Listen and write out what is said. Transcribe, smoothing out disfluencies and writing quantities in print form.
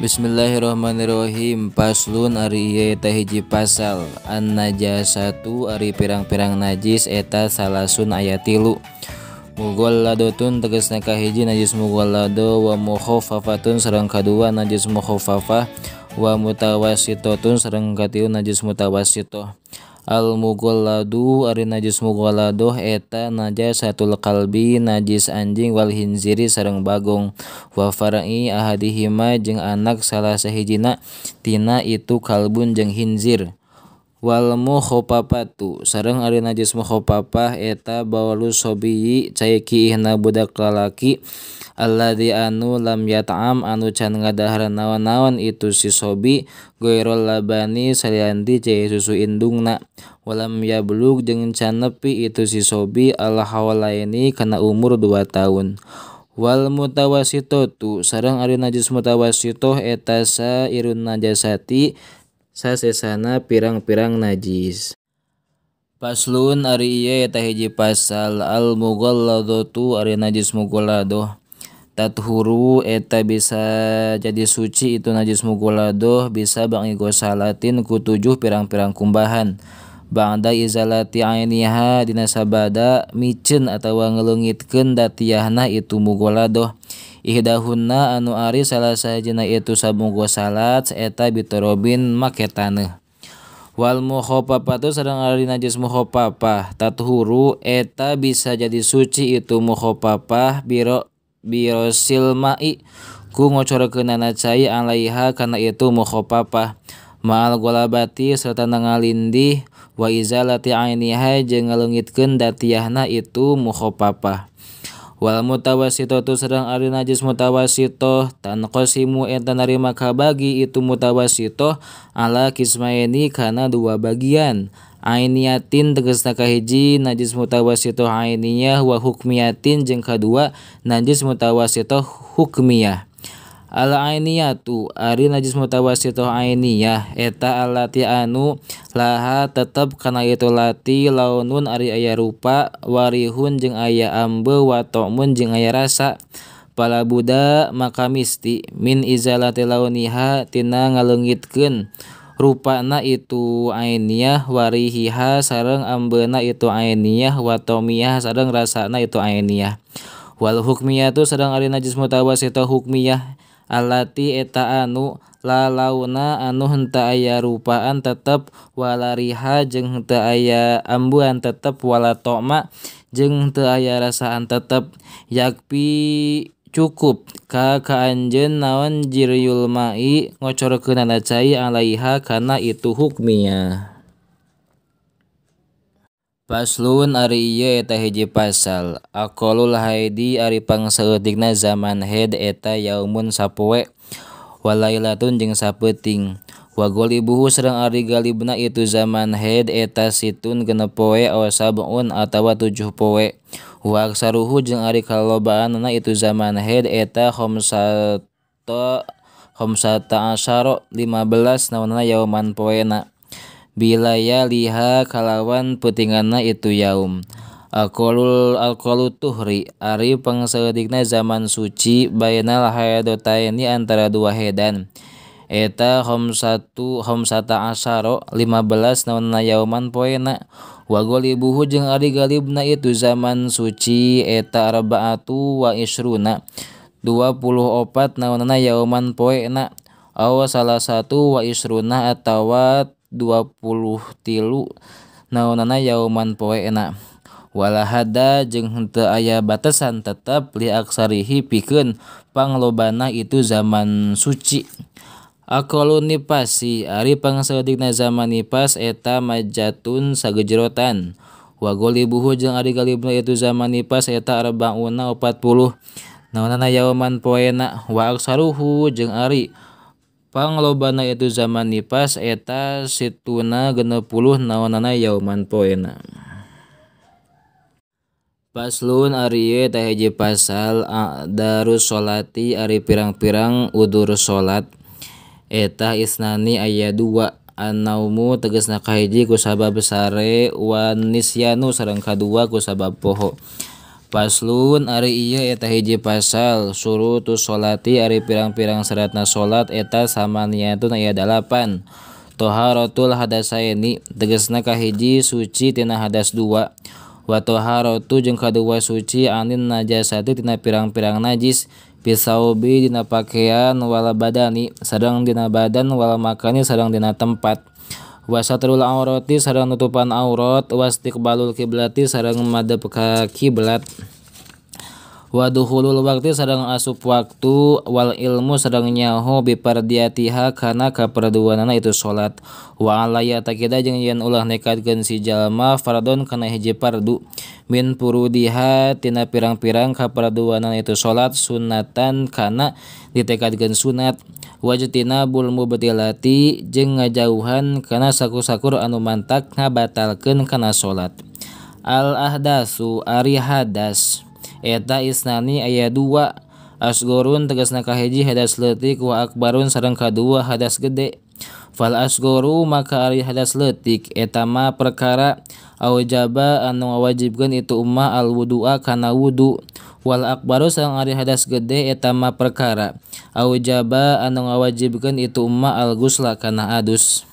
Bismillahirrahmanirrahim. Paslun ari ieu eta hiji pasal. An-najasatu ari pirang-pirang najis eta salasun aya 3. Mughalladotun tegasna kahiji najis mughallado, wa mukhaffafatun sareng kadua najis mukhaffafah, wa mutawassitotun sareng katilu najis mutawassitoh. Al-mughalladu ari najis mughallado eta najasatul qalbi najis anjing wal hinziri sareng bagong, wa far'i ahadihima jeung anak salah sahijina tina itu kalbun jeung hinzir. Wal mukhaffafatu sareng ari najis mukhaffafah eta bawlus sobiyyi cai kiihna budak lalaki alladzi anu lam yat'am anu can ngadahar naon-naon itu si sobi goirol labani salianti cai susu indungna, walam yablug jeung can nepi itu si sobi al hawalaini kana umur 2 tahun. Wal mutawassitotu sareng ari najis mutawassitoh eta sairun najasati sasesana pirang-pirang najis. Paslun ari ieu eta hiji pasal. Al mughalladatu ari najis mughalladoh tathuru eta bisa jadi suci itu najis mughalladoh bisa bangi gosalatin ku 7 pirang-pirang kumbahan. Ba'da izalati ainiha dina sabada miceun atawa ngeleungitkeun datiyahna itu mughalladoh. Ihdahunna anu ari salah sahijina itu sabung gosalat eta bitorobin make taneuh. Wal mukhaffafatu sareng ari najis mukhaffafah tathuru eta bisa jadi suci itu mukhaffafah birosil ma'i ku ngocorekeunana cai alaiha kana itu mukhaffafah ma'al golabati serta nangalindih wa izalati ainiha jeung ngaleungitkeun datiyahna itu mukhaffafah. Wal mutawassitatu sareng ari najis mutawassitoh tanqasimu eta narima kabagi itu mutawassitoh ala kismaini kana 2 bagian. Ainiyatin tegasna kahiji najis mutawassitoh ainiyah wa hukmiyatin jeung kadua najis mutawassitoh hukmiyah. Al ainiyatu ari najis mutawassitoh ainiyah eta alati anu laha tetep kana itu lati launun ari aya rupa, warihun jeung aya ambeu, wa ta'mun jeung aya rasa. Pala buda maka misti min izalati launiha tina ngaleungitkeun rupana itu ainiyah, warihiha sareng ambeuna itu ainiyah, wa tomiyah sareng rasana itu ainiyah. Wal hukmiyatu sareng ari najis mutawassitoh hukmiyah alati eta anu la launa anu henteu aya rupaan tetep, walariha jeung henteu aya ambuan tetep, wala toma jeung henteu aya rasaan tetep. Yakfi cukup ka anjeun naon jiryul ma'i ngocorekeunana cai alaiha kana itu hukmiyah. Paslun ari ieu eta hiji pasal. Aqalul haidi ari pangsaeutikna zaman haid eta yaumun sapoe, walailatun jeung sapeuting. Wa golibuhu sareng ari galibna itu zaman haid eta situn 6 poe aw sab'un atawa 7 poe. Wa aksaruhu jeung ari kalobaanna itu zaman haid eta khamsata asyara 15 naonna yauman poena. Bilaya liha kalawan peutinganna itu yaum. Alqalu tuhri ari pangsaeutikna zaman suci bainal haidotaini antara 2 hedan. Eta khamsata asyara 15 naonna yauman poena. Wa golibuhu jeung ari galibna itu zaman suci eta arba'atu wa isruna 24 naonna yauman poena. Aw salah satu wa isruna atawa 23 naonna yauman poena. Wala hada jeung henteu aya batasan tetep li aksarihi pikeun panglobana itu zaman suci. Aqalun nipasi ari pangsaeutikna zaman nipas eta majatun sagejrotan. Wa golibuhu jeung ari galibna itu zaman nipas eta arba'una 40 naonna yauman poena. Wa aksaruhu jeung ari panglobana itu zaman nipas eta situna 60 naonna yauman poena. Paslun ari ieu eta hiji pasal. Darus sholati ari pirang-pirang udur salat eta isnani aya 2. An-naumu tegasna kahiji ku sabab sare, wa nisyanu sareng kadua ku sabab poho. Paslun ari ieu eta hiji pasal surutus sholati ari pirang-pirang syaratna salat eta samaniyatun aya 8. Toharatul hadasaini tegasna kahiji suci tina hadas 2. Wa toharatu jeung kadua suci anin najasati tina pirang-pirang najis pisaubi dina pakaian wala badani sareng dina badan wala makani sareng dina tempat. Wasatrul aurati sareng nutupan aurat wastiqbalul kiblati sareng madep ka kiblat. Waduhulul waktu sareng asup waktu wal ilmu sareng nyaho bipardiatiha kana kaperduanana itu salat. Wa alaya takida jeung yen ulah nekadkeun si jalma fardon kana hiji fardu min purudiha tina pirang-pirang kaperduanana itu salat sunatan kana ditekadkeun sunat. Wajtinabul mubtilati jeung ngajauhan kana sakur-sakur anu mantak ngabatalkeun kana salat. Al ahdasu ari hadas eta isnani aya 2. Asgorun tegasna kahiji hadas leutik wa akbarun sareng kadua hadas gede. Fal asgoru maka ari hadas leutik eta mah perkara aujaba anu ngawajibkeun itu ummah al wudu'a kana wudu. Wal akbaru sareng ari hadas gede eta mah perkara aujaba anu ngawajibkeun itu ummah al ghusla kana adus.